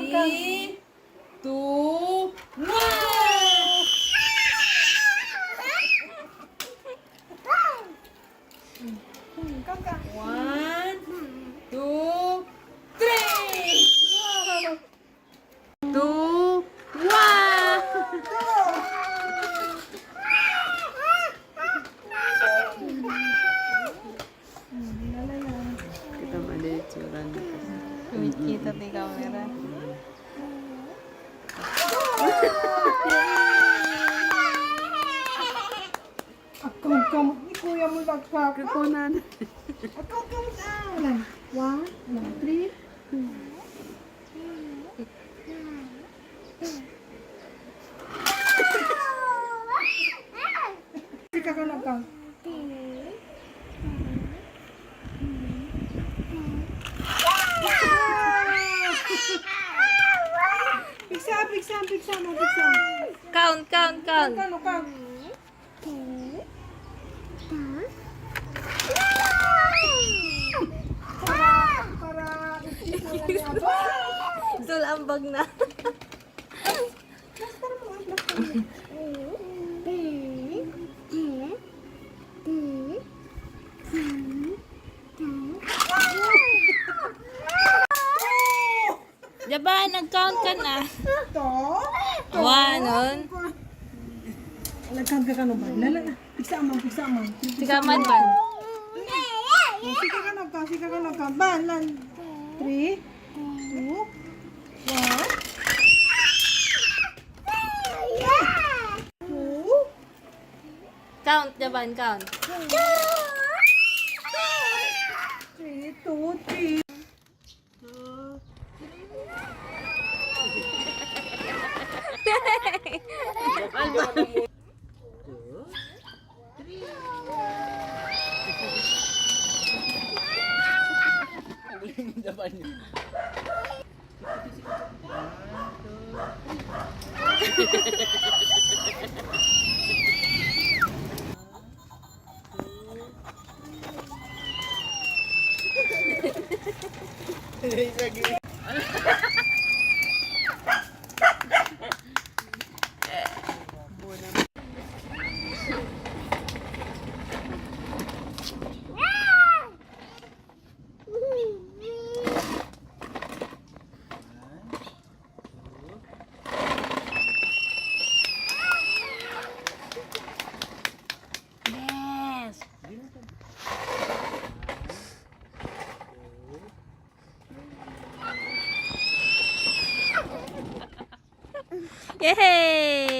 Three, two, one! One, two, three! Two, one! Kita mali tsura na kasi. Kumikita di camera. Akam, ni kuya mo lagpak. Kukunan. Akam saan? 1, 2, 3. Sika ka na ka. Pigsa mo. Count. Kano ka? Para Sulambag na. Diba, nag-count ka na. to. One. Nagkanta ka no ba? Lala. Pigsa mo. Sikaman ba? Sika ka na ka. Balan. 3, 2, 1. Count, Jaban, count. 3, 2, 3. Yay!